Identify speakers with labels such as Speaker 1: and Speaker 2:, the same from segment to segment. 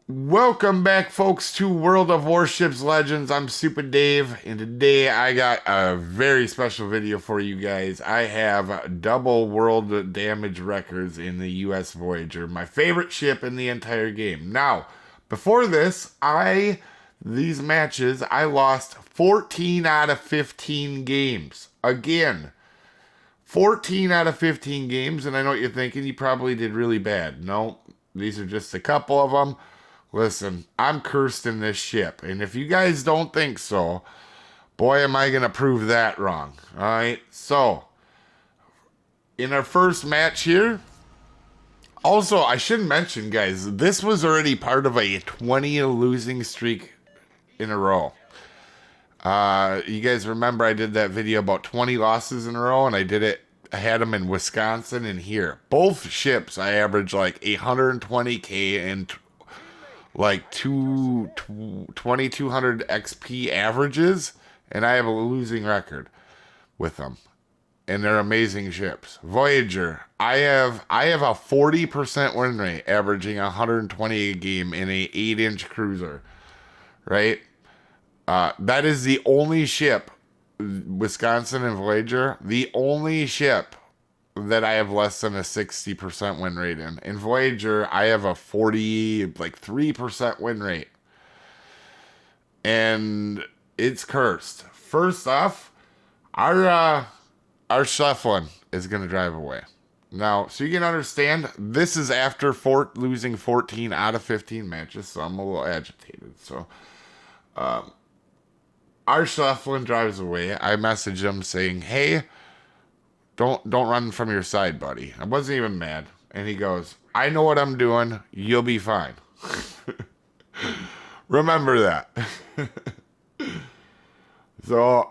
Speaker 1: Welcome back, folks, to World of Warships Legends. I'm Soopa-Dave, and today I got a very special video for you guys. I have double world damage records in the US Voyager, my favorite ship in the entire game. Now, before this, these matches, I lost 14 out of 15 games. Again, 14 out of 15 games, and I know what you're thinking, you probably did really bad. No, these are just a couple of them. Listen, I'm cursed in this ship, and if you guys don't think so, boy, am I going to prove that wrong. All right, so in our first match here, also, I should mention, guys, this was already part of a 20 losing streak in a row. You guys remember I did that video about 20 losses in a row, and I had them in Wisconsin and here. Both ships, I averaged like 120K and like 2,200 XP averages, and I have a losing record with them. And they're amazing ships. Voyager, I have a 40% win rate, averaging 120 a game in a 8-inch cruiser, right? That is the only ship, Wisconsin and Voyager, the only ship that I have less than a 60% win rate in. In Voyager, I have a 3% win rate. And it's cursed. First off, our shuffling is going to drive away. Now, so you can understand, this is after losing 14 out of 15 matches, so I'm a little agitated. So, our shuffling drives away. I message him saying, hey, don't run from your side, buddy. I wasn't even mad. And he goes, I know what I'm doing. You'll be fine. Remember that. So,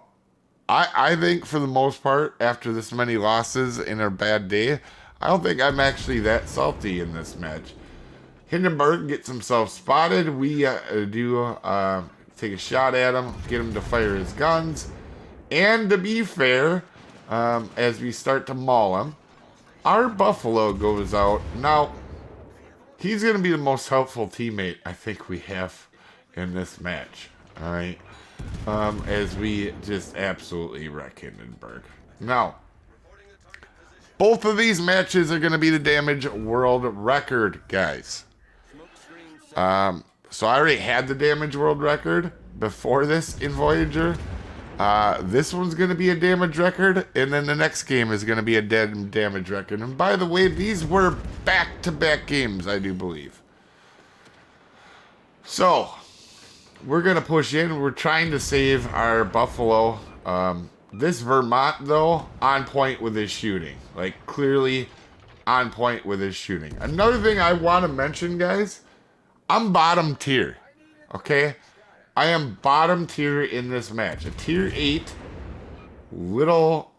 Speaker 1: I think for the most part, after this many losses in a bad day, I don't think I'm actually that salty in this match. Hindenburg gets himself spotted. We take a shot at him, get him to fire his guns. And to be fair, as we start to maul him, our Buffalo goes out. Now, he's going to be the most helpful teammate I think we have in this match. All right. As we just absolutely wreck Hindenburg. Now, both of these matches are going to be the damage world record, guys. So I already had the damage world record before this in Voyager. This one's going to be a damage record, and then the next game is going to be a damage record. And by the way, these were back-to-back games, I do believe. So, we're going to push in. We're trying to save our Buffalo. This Vermont, though, on point with his shooting. Like, clearly on point with his shooting. Another thing I want to mention, guys, I'm bottom tier, okay? I am bottom tier in this match. A tier 8 little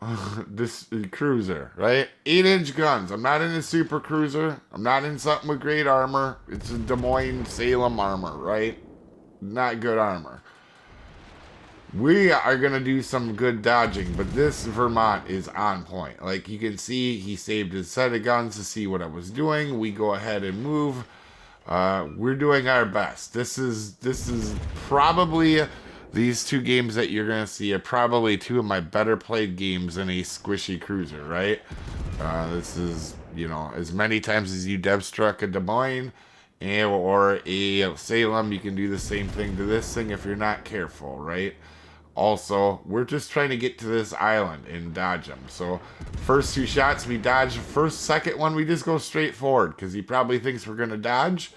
Speaker 1: this cruiser, right? 8-inch guns. I'm not in a super cruiser. I'm not in something with great armor. It's a Des Moines Salem armor, right? Not good armor. We are going to do some good dodging, but this Vermont is on point. Like you can see, he saved his set of guns to see what I was doing. We go ahead and move. We're doing our best. This is probably, these two games that you're going to see are probably two of my better played games in a squishy cruiser, right? This is, you know, as many times as you dev struck a Des Moines or a Salem, you can do the same thing to this thing if you're not careful, right? Also, we're just trying to get to this island and dodge him. So, first two shots we dodge. Second one we just go straight forward because he probably thinks we're going to dodge.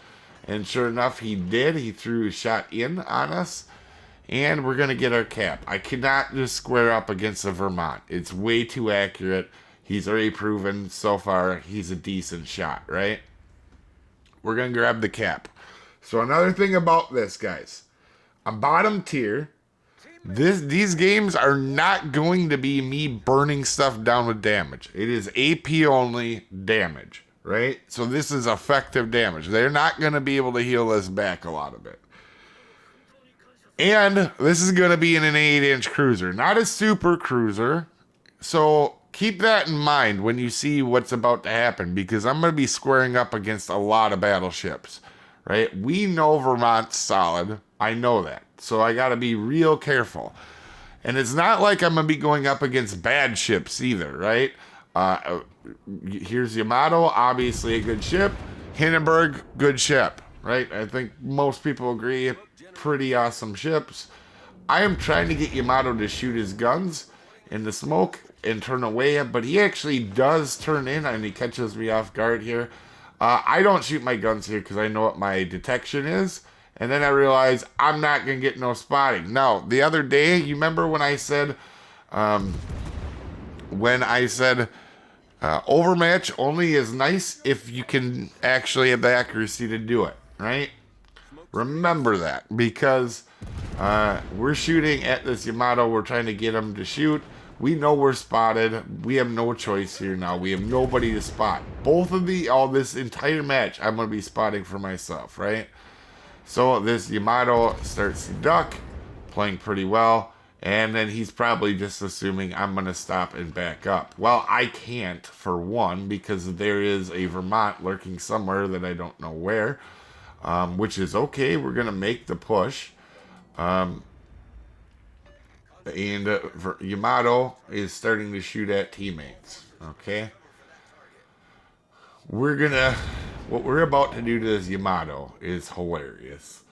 Speaker 1: And sure enough, he did. He threw a shot in on us. And we're going to get our cap. I cannot just square up against the Vermont. It's way too accurate. He's already proven so far he's a decent shot, right? We're going to grab the cap. So another thing about this, guys. I'm bottom tier. These games are not going to be me burning stuff down with damage. It is AP only damage, right? So this is effective damage. They're not going to be able to heal us back a lot of it. And this is going to be in an 8-inch cruiser, not a super cruiser. So keep that in mind when you see what's about to happen, because I'm going to be squaring up against a lot of battleships, right? We know Vermont's solid. I know that. So I got to be real careful. And it's not like I'm going to be going up against bad ships either, right? Here's Yamato, obviously a good ship. Hindenburg, good ship, right? I think most people agree, pretty awesome ships. I am trying to get Yamato to shoot his guns in the smoke and turn away, but he actually does turn in, and he catches me off guard here. I don't shoot my guns here because I know what my detection is, and then I realize I'm not going to get no spotting. Now, the other day, you remember when I said, overmatch only is nice if you can actually have the accuracy to do it, right? Remember that, because we're shooting at this Yamato. We're trying to get him to shoot. We know we're spotted. We have no choice here now. We have nobody to spot. This entire match, I'm going to be spotting for myself, right? So this Yamato starts to duck, playing pretty well. And then he's probably just assuming I'm going to stop and back up. Well, I can't, for one, because there is a Vermont lurking somewhere that I don't know where, which is okay. We're going to make the push. Yamato is starting to shoot at teammates, okay? What we're about to do to this Yamato is hilarious.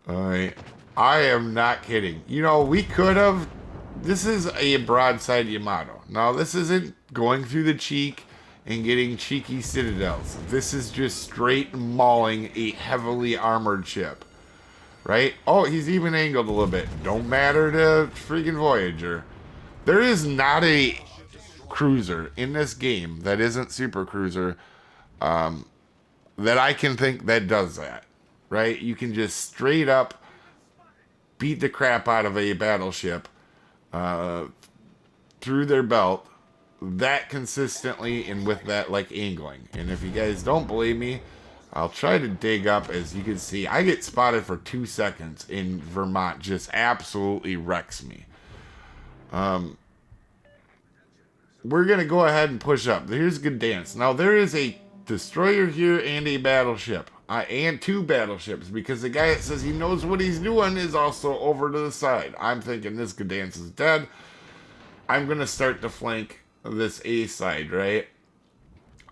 Speaker 1: Alright. I am not kidding. You know, we could have... This is a broadside Yamato. Now, this isn't going through the cheek and getting cheeky citadels. This is just straight mauling a heavily armored ship. Right? Oh, he's even angled a little bit. Don't matter to freaking Voyager. There is not a cruiser in this game that isn't Super Cruiser that I can think that does that. Right? You can just straight up beat the crap out of a battleship through their belt that consistently and with that like angling. And if you guys don't believe me, I'll try to dig up. As you can see, I get spotted for 2 seconds in Vermont, just absolutely wrecks me. We're going to go ahead and push up. Here's a good dance. Now, there is a destroyer here and a battleship. And 2 battleships, because the guy that says he knows what he's doing is also over to the side. I'm thinking this Gdansk is dead. I'm going to start to flank this A side, right?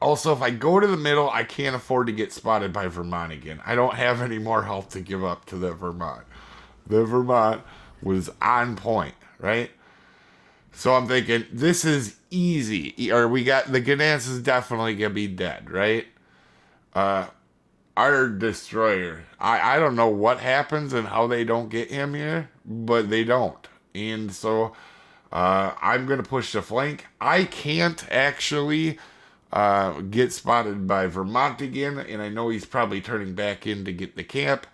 Speaker 1: Also, if I go to the middle, I can't afford to get spotted by Vermont again. I don't have any more health to give up to the Vermont. The Vermont was on point, right? So I'm thinking, this is easy. Or the Gdansk is definitely going to be dead, right? Our destroyer, I don't know what happens and how they don't get him here, but they don't. And so I'm going to push the flank. I can't actually get spotted by Vermont again, and I know he's probably turning back in to get the camp.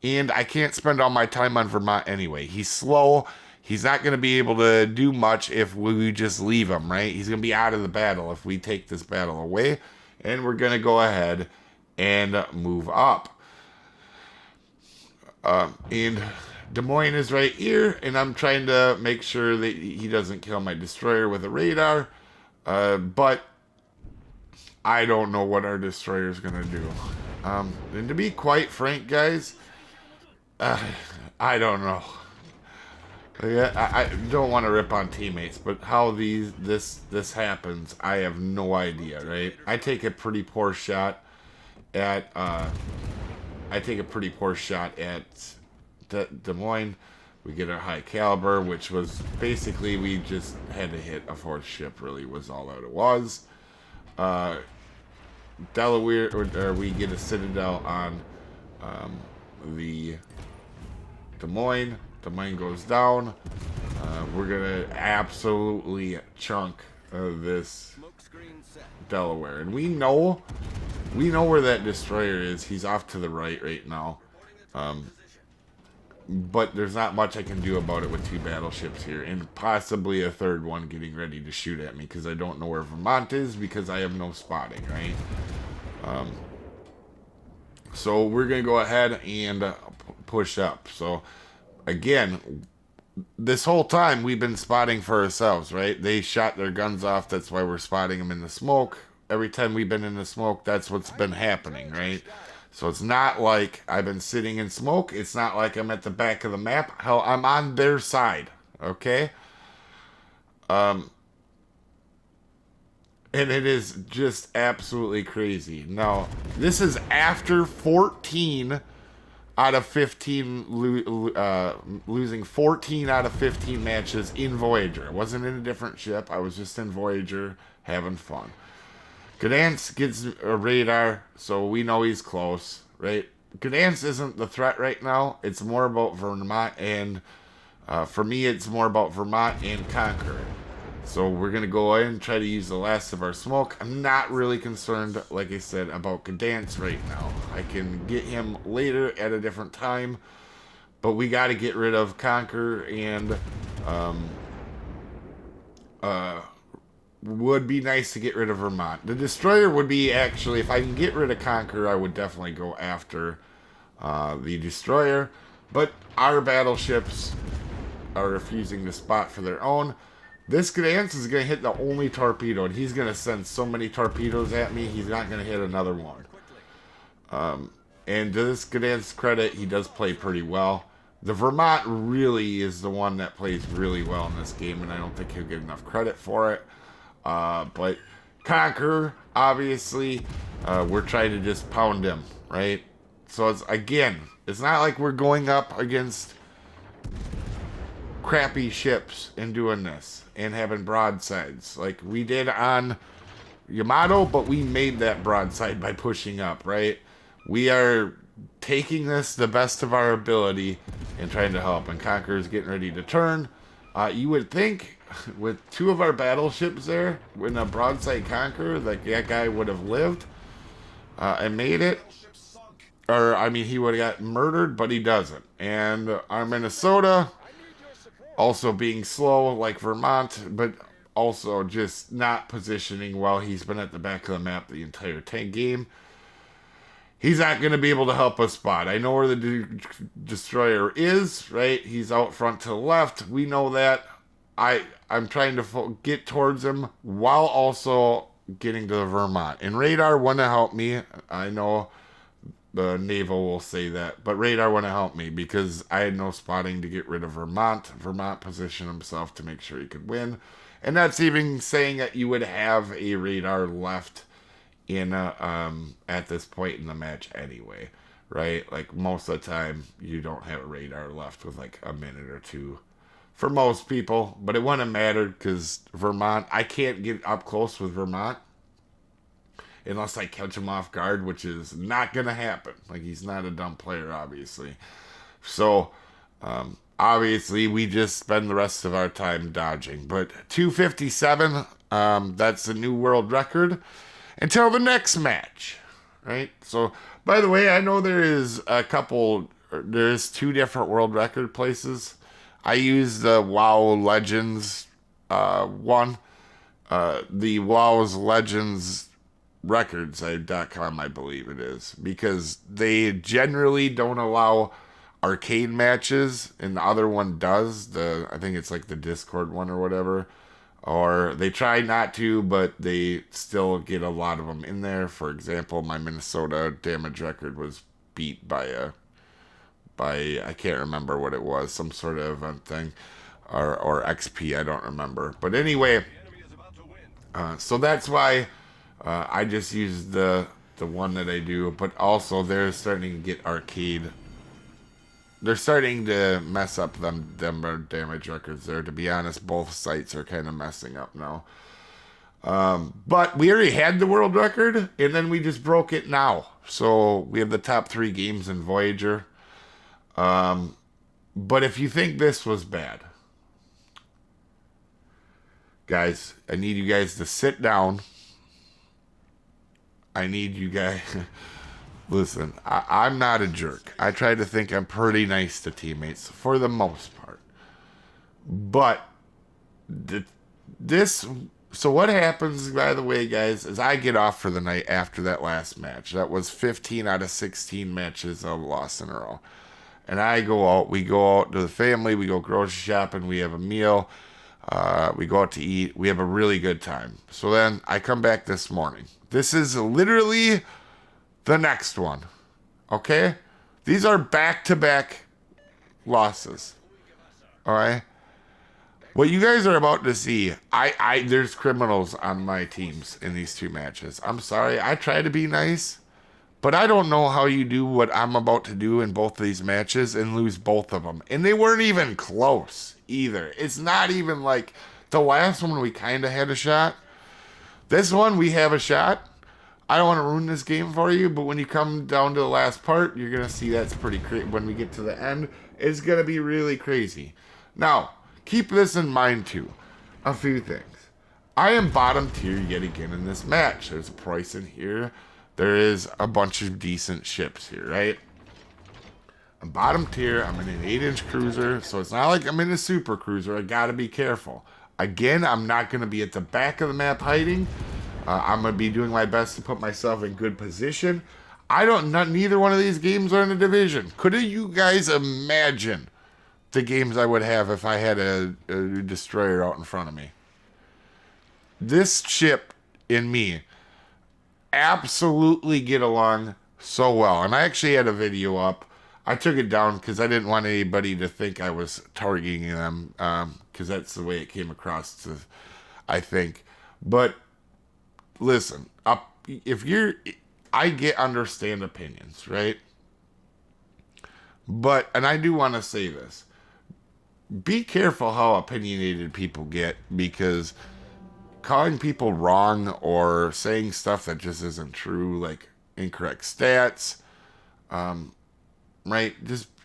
Speaker 1: And I can't spend all my time on Vermont anyway. He's slow. He's not going to be able to do much if we just leave him, right? He's going to be out of the battle if we take this battle away. And we're going to go ahead and move up. And Des Moines is right here, and I'm trying to make sure that he doesn't kill my destroyer with a radar. But I don't know what our destroyer is going to do. And to be quite frank, guys, I don't know. I don't want to rip on teammates, but how this happens, I have no idea, right? I take a pretty poor shot at Des Moines. We get our high caliber, which was basically we just had to hit a 4th ship, really was all that it was. Delaware, or we get a citadel on the Des Moines. Des Moines goes down. We're gonna absolutely chunk this Delaware, and we know where that destroyer is. He's off to the right now. But there's not much I can do about it with 2 battleships here, and possibly a 3rd one getting ready to shoot at me, because I don't know where Vermont is, because I have no spotting, right? So we're going to go ahead and push up. So, again, this whole time we've been spotting for ourselves, right? They shot their guns off. That's why we're spotting them in the smoke. Every time we've been in the smoke, that's what's been happening, right? So it's not like I've been sitting in smoke. It's not like I'm at the back of the map. Hell, I'm on their side, okay? Um, and it is just absolutely crazy. Now, this is after 14 out of 15 losing 14 out of 15 matches in Voyager. I wasn't in a different ship. I was just in Voyager having fun. Gdansk gets a radar, so we know he's close, right? Gdansk isn't the threat right now. It's more about Vermont, and for me, it's more about Vermont and Conquer. So we're going to go in and try to use the last of our smoke. I'm not really concerned, like I said, about Gdansk right now. I can get him later at a different time, but we got to get rid of Conquer, and would be nice to get rid of Vermont. The destroyer would be actually, if I can get rid of Conquer, I would definitely go after the destroyer. But our battleships are refusing to spot for their own. This Gdansk is going to hit the only torpedo, and he's going to send so many torpedoes at me, he's not going to hit another one. And to this Gdansk's credit, he does play pretty well. The Vermont really is the one that plays really well in this game, and I don't think he'll get enough credit for it. But Conquer, obviously, we're trying to just pound him, right? So it's, again, it's not like we're going up against crappy ships and doing this and having broadsides like we did on Yamato, but we made that broadside by pushing up, right? We are taking this the best of our ability and trying to help, and Conquer is getting ready to turn. You would think with two of our battleships there, when a broadside Conquer, that guy would have lived and made it. Or, I mean, he would have got murdered, but he doesn't. And our Minnesota, also being slow like Vermont, but also just not positioning well. He's been at the back of the map the entire game. He's not going to be able to help us spot. I know where the destroyer is, right? He's out front to the left. We know that. I'm trying to get towards him while also getting to the Vermont. And radar want to help me. I know the naval will say that, but radar want to help me because I had no spotting to get rid of Vermont. Vermont positioned himself to make sure he could win. And that's even saying that you would have a radar left in at this point in the match anyway, right? Like most of the time you don't have a radar left with like a minute or two for most people, but it wouldn't matter because Vermont, I can't get up close with Vermont unless I catch him off guard, which is not gonna happen. Like, he's not a dumb player, obviously. So obviously we just spend the rest of our time dodging. But 257, that's the new world record until the next match, right? So, by the way, I know there's two different world record places. I use the WoW Legends one, the WoW's Legends records.com, I believe it is, because they generally don't allow arcade matches, and the other one does. I think it's like the Discord one or whatever. Or they try not to, but they still get a lot of them in there. For example, my Minnesota damage record was beat by I can't remember what it was, some sort of event thing, or XP, I don't remember. But anyway, so that's why I just use the one that I do. But also they're starting to get arcade. They're starting to mess up them damage records there. To be honest, both sites are kind of messing up now. But we already had the world record, and then we just broke it now. So we have the top 3 games in Voyager. But if you think this was bad, guys, I need you guys to sit down. I need you guys... Listen, I'm not a jerk. I try to think I'm pretty nice to teammates for the most part. But so what happens, by the way, guys, is I get off for the night after that last match. That was 15 out of 16 matches I lost in a row. and I go out. We go out to the family. We go grocery shopping. We have a meal. We go out to eat. We have a really good time. So then I come back this morning. This is literally the next one. Okay? These are back-to-back losses. All right? What you guys are about to see, there's criminals on my teams in these two matches. I'm sorry. I try to be nice, but I don't know how you do what I'm about to do in both of these matches and lose both of them. And they weren't even close either. It's not even like the last one we kind of had a shot. This one we have a shot. I don't want to ruin this game for you, but when you come down to the last part, you're going to see that's pretty crazy. When we get to the end, it's going to be really crazy. Now, keep this in mind too. A few things. I am bottom tier yet again in this match. There's a price in here. There is a bunch of decent ships here, right? I'm bottom tier. I'm in an 8-inch cruiser, so it's not like I'm in a super cruiser. I got to be careful. Again, I'm not going to be at the back of the map hiding. I'm going to be doing my best to put myself in good position. Neither one of these games are in a division. Could you guys imagine the games I would have if I had a destroyer out in front of me? This ship and me absolutely get along so well. And I actually had a video up. I took it down because I didn't want anybody to think I was targeting them, because that's the way it came across, I think. But listen, I understand opinions, right? And I do want to say this. Be careful how opinionated people get, because calling people wrong or saying stuff that just isn't true, like incorrect stats, right?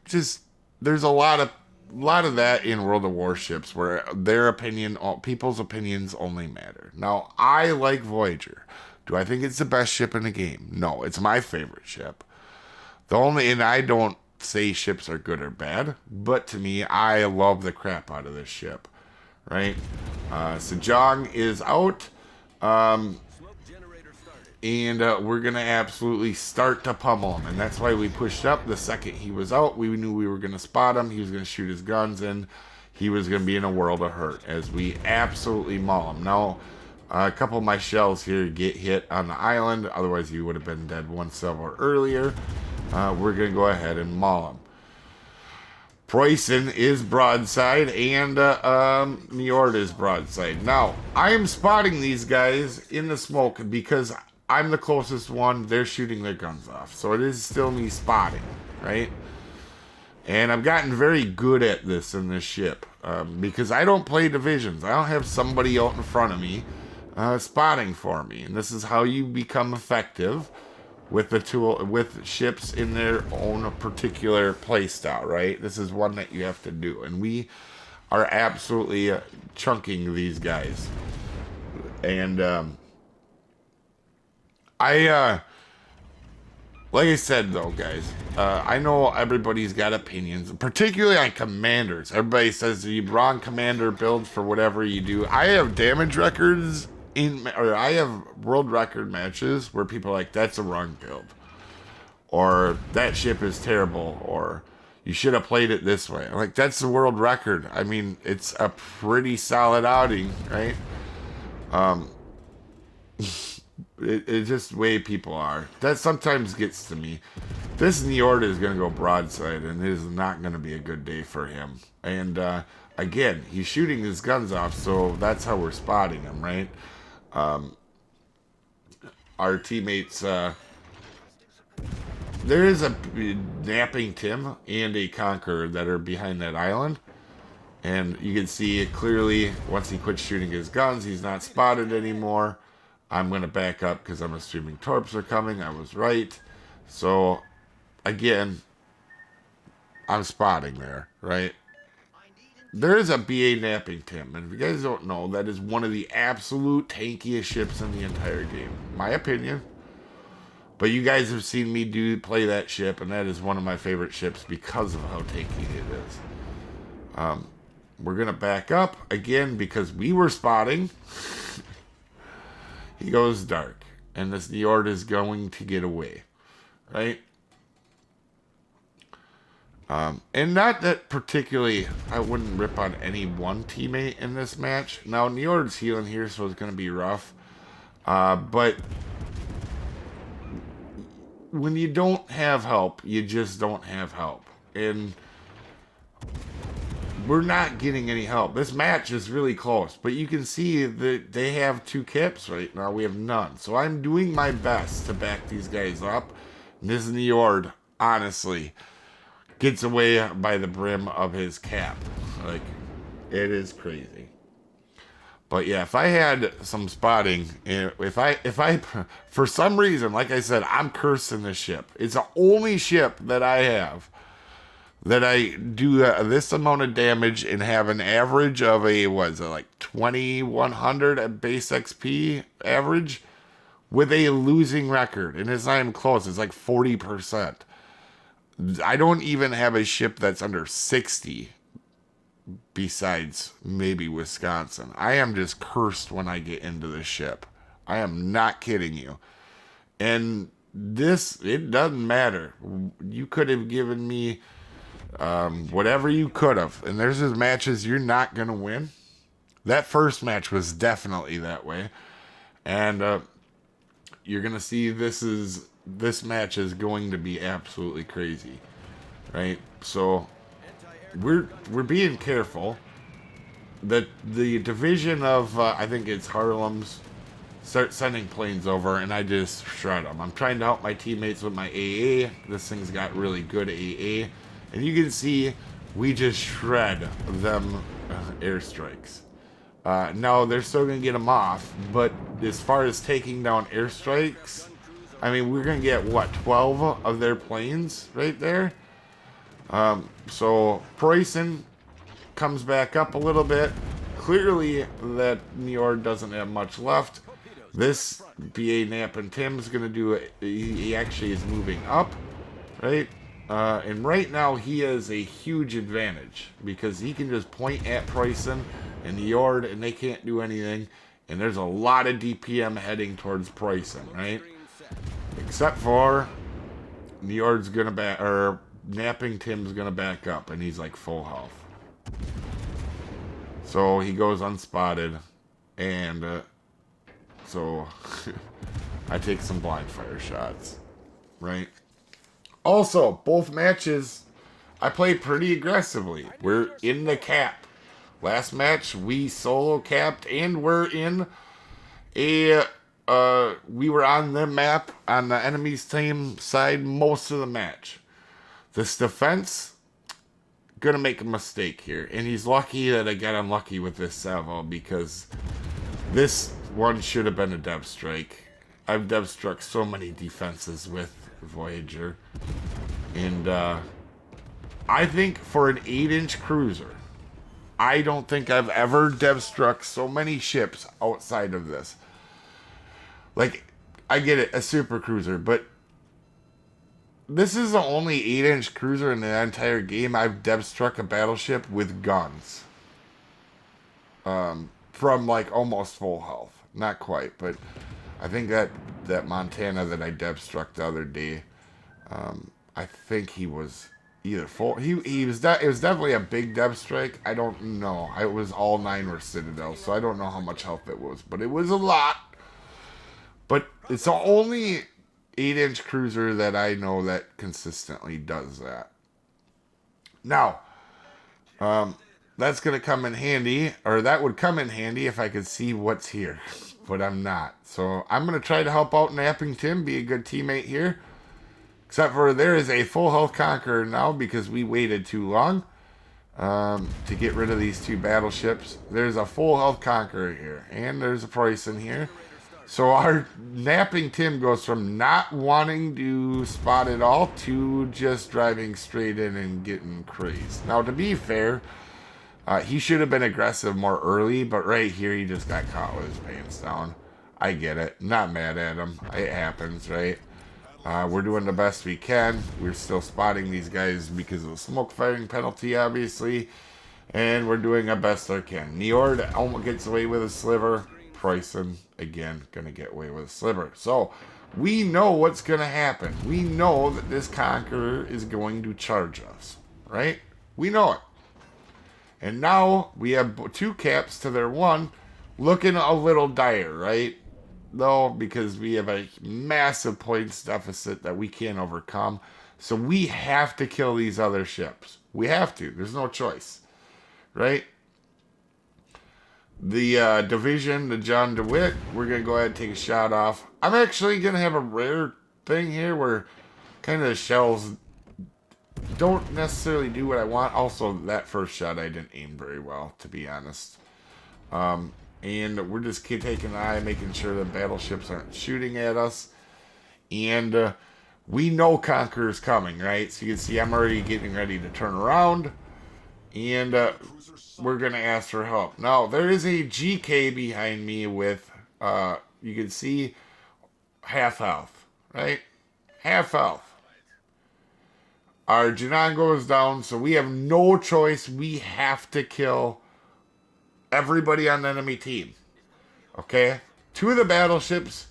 Speaker 1: Just there's a lot of that in World of Warships where people's opinions only matter. Now, I like Voyager. Do I think it's the best ship in the game? No, it's my favorite ship. And I don't say ships are good or bad, but to me, I love the crap out of this ship, right? Sejong is out, and we're going to absolutely start to pummel him, and that's why we pushed up. The second he was out, we knew we were going to spot him. He was going to shoot his guns, and he was going to be in a world of hurt as we absolutely maul him. Now, a couple of my shells here get hit on the island, otherwise he would have been dead one silver earlier. We're going to go ahead and maul him. Preussen is broadside, and Njord is broadside. Now, I am spotting these guys in the smoke because I'm the closest one. They're shooting their guns off. So it is still me spotting, right? And I've gotten very good at this in this ship, because I don't play divisions. I don't have somebody out in front of me spotting for me. And this is how you become effective with ships in their own particular play style, right? This is one that you have to do, and we are absolutely chunking these guys. And like I said though, guys, I know everybody's got opinions, particularly on commanders. Everybody says you wrong commander builds for whatever you do. I have damage records I have world record matches where people are like, that's a wrong build, or that ship is terrible, or you should have played it this way. I'm like, that's the world record. I mean, it's a pretty solid outing, right? It's just the way people are. That sometimes gets to me. This Njord is going to go broadside, and it is not going to be a good day for him. And again, he's shooting his guns off, so that's how we're spotting him, right? Our teammates, there is a napping Tim and a Conqueror that are behind that island, and you can see it clearly. Once he quits shooting his guns, he's not spotted anymore. I'm going to back up because I'm assuming torps are coming. I was right. So again, I'm spotting there, right? There is a BA napping Tim, and if you guys don't know, that is one of the absolute tankiest ships in the entire game. My opinion. But you guys have seen me play that ship, and that is one of my favorite ships because of how tanky it is. We're going to back up again because we were spotting. He goes dark, and this Njord is going to get away, right? And not that particularly, I wouldn't rip on any one teammate in this match. Now, Njord's healing here, so it's going to be rough. But when you don't have help, you just don't have help. And we're not getting any help. This match is really close, but you can see that they have 2 kips right now. We have none. So I'm doing my best to back these guys up. And this Njord, honestly, gets away by the brim of his cap. Like, it is crazy. But yeah, if I had some spotting, if I, for some reason, like I said, I'm cursing this ship. It's the only ship that I have that I do this amount of damage and have an average of a, what is it, like 2100 at base XP average with a losing record. And it's not even close. It's like 40%. I don't even have a ship that's under 60 besides maybe Wisconsin. I am just cursed when I get into this ship. I am not kidding you. And this, it doesn't matter. You could have given me whatever you could have. And there's just matches you're not going to win. That first match was definitely that way. And you're going to see this match is going to be absolutely crazy. Right? So we're being careful. The division of I think it's Harlem's start sending planes over, and I just shred them. I'm trying to help my teammates with my AA. This thing's got really good AA, and you can see we just shred them airstrikes. No, they're still gonna get them off, but as far as taking down airstrikes, I mean, we're gonna get what, 12 of their planes right there. So Preußen comes back up a little bit. Clearly that Njord doesn't have much left. This BA Nap and Tim's gonna do it. He actually is moving up, right? And right now he has a huge advantage because he can just point at Preußen and Njord and they can't do anything. And there's a lot of DPM heading towards Preußen, right? Except for Njord's gonna back, or Napping Tim's gonna back up, and he's like full health. So he goes unspotted, and so I take some blind fire shots, right? Also, both matches I played pretty aggressively. We're in the cap. Last match we solo capped, and we're in a we were on the map on the enemy's team side most of the match. This defense gonna make a mistake here, and he's lucky that I got unlucky with this salvo because this one should have been a depth strike. I've depth struck so many defenses with Voyager, and I think for an 8-inch cruiser, I don't think I've ever depth struck so many ships outside of this. Like, I get it, a super cruiser, but this is the only 8-inch cruiser in the entire game I've depth struck a battleship with guns. From like almost full health. Not quite, but I think that Montana that I depth struck the other day, I think he was either full. It was definitely a big depth strike. I don't know. It was all 9 were Citadel, so I don't know how much health it was, but it was a lot. But it's the only 8-inch cruiser that I know that consistently does that. Now, that's going to come in handy, or that would come in handy if I could see what's here, but I'm not. So I'm going to try to help out Napping Tim, be a good teammate here. Except for there is a full health Conqueror now because we waited too long to get rid of these 2 battleships. There's a full health Conqueror here, and there's a Preußen here. So our Napping Tim goes from not wanting to spot at all to just driving straight in and getting crazed. Now, to be fair, he should have been aggressive more early, but right here he just got caught with his pants down. I get it. Not mad at him. It happens, right? We're doing the best we can. We're still spotting these guys because of the smoke firing penalty, obviously. And we're doing our best I can. Njord almost gets away with a sliver. Preußen, again, going to get away with a sliver. So, we know what's going to happen. We know that this Conqueror is going to charge us. right? We know it. And now we have 2 caps to their 1, looking a little dire, right? Though, because we have a massive points deficit that we can't overcome. So we have to kill these other ships. We have to. There's no choice, right? The division, the John DeWitt, we're going to go ahead and take a shot off. I'm actually going to have a rare thing here where kind of the shells don't necessarily do what I want. Also, that first shot I didn't aim very well, to be honest. And we're just taking an eye, making sure the battleships aren't shooting at us. And we know Conqueror's coming, right? So you can see I'm already getting ready to turn around. And we're going to ask for help. Now, there is a GK behind me with, you can see, half health, right? Half health. Our Janan goes down, so we have no choice. We have to kill everybody on the enemy team. Okay? 2 of the battleships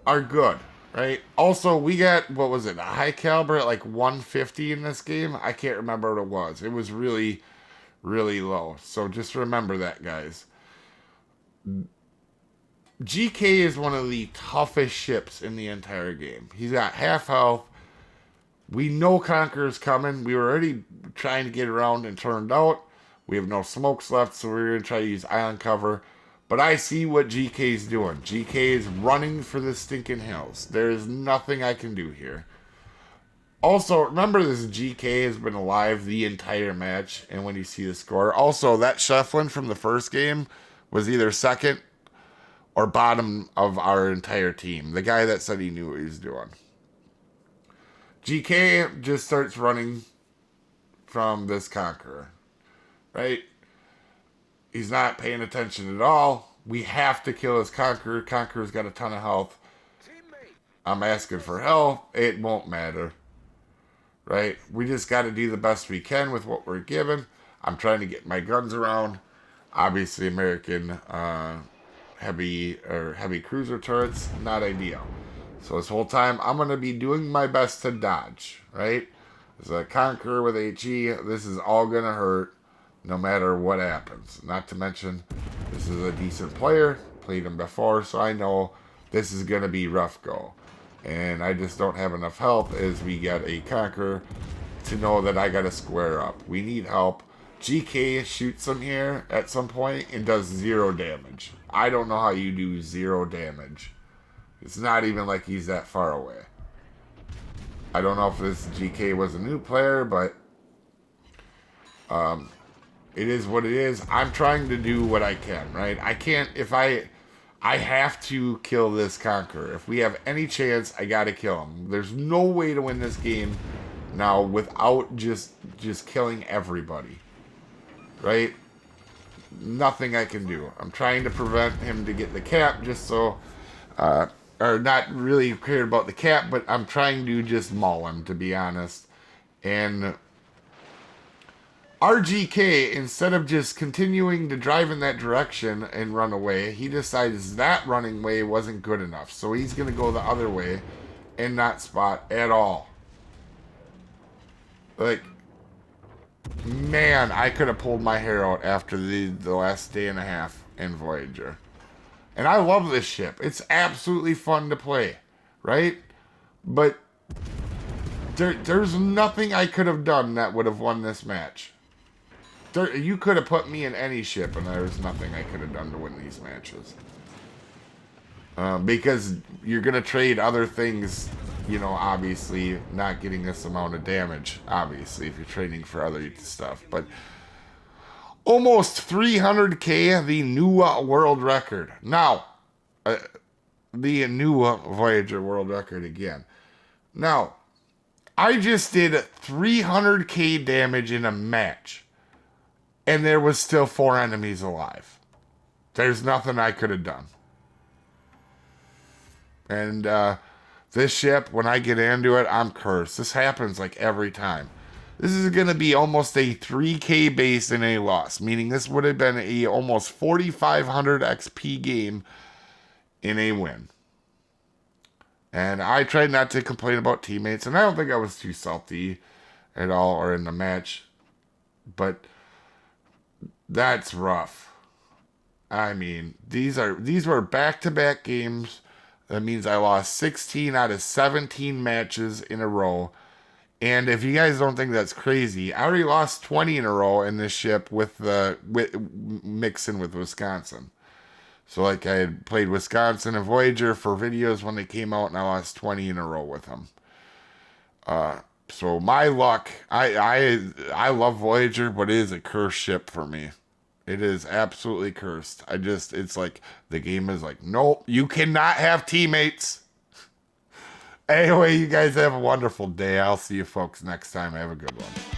Speaker 1: are good, right? Also, we got, what was it, a high caliber at like 150 in this game? I can't remember what it was. It was really, really low. So just remember that, guys. GK is one of the toughest ships in the entire game. He's got half health. We know Conqueror's coming. We were already trying to get around and turned out. We have no smokes left, so we're going to try to use island cover. But I see what GK's doing. GK is running for the stinking hills. There is nothing I can do here. Also, remember this GK has been alive the entire match, and when you see the score. Also, that Shefflin from the first game was either second or bottom of our entire team. The guy that said he knew what he was doing. GK just starts running from this Conqueror, right? He's not paying attention at all. We have to kill this Conqueror. Conqueror's got a ton of health. I'm asking for help. It won't matter, right? We just got to do the best we can with what we're given. I'm trying to get my guns around. Obviously, American heavy cruiser turrets, not ideal. So this whole time, I'm going to be doing my best to dodge, right? As a Conqueror with HE, this is all going to hurt no matter what happens. Not to mention, this is a decent player. Played him before, so I know this is going to be rough go. And I just don't have enough health as we get a Conqueror to know that I got to square up. We need help. GK shoots him here at some point and does 0 damage. I don't know how you do 0 damage. It's not even like he's that far away. I don't know if this GK was a new player, but it is what it is. I'm trying to do what I can, right? I can't, I have to kill this Conqueror. If we have any chance, I gotta kill him. There's no way to win this game now without just killing everybody, right? Nothing I can do. I'm trying to prevent him to get the cap just so... or not really cared about the cap, but I'm trying to just maul him, to be honest. And RGK, instead of just continuing to drive in that direction and run away, he decides that running way wasn't good enough. So he's going to go the other way and not spot at all. Like, man, I could have pulled my hair out after the last day and a half in Voyager. And I love this ship. It's absolutely fun to play, right? But there's nothing I could have done that would have won this match. You could have put me in any ship, and there's nothing I could have done to win these matches. Because you're going to trade other things, you know, obviously not getting this amount of damage, obviously, if you're trading for other stuff. But... almost 300k, the new world record. Now, the new Voyager world record again. Now, I just did 300k damage in a match, and there was still 4 enemies alive. There's nothing I could have done. And this ship, when I get into it, I'm cursed. This happens like every time. This is going to be almost a 3k base in a loss, meaning this would have been a almost 4,500 XP game in a win. And I tried not to complain about teammates, and I don't think I was too salty at all or in the match. But that's rough. I mean, these were back-to-back games. That means I lost 16 out of 17 matches in a row. And if you guys don't think that's crazy, I already lost 20 in a row in this ship with mixing with Wisconsin. So like I had played Wisconsin and Voyager for videos when they came out, and I lost 20 in a row with them. So my luck, I love Voyager, but it is a cursed ship for me. It is absolutely cursed. It's like the game is like, nope, you cannot have teammates. Anyway, you guys have a wonderful day. I'll see you folks next time. Have a good one.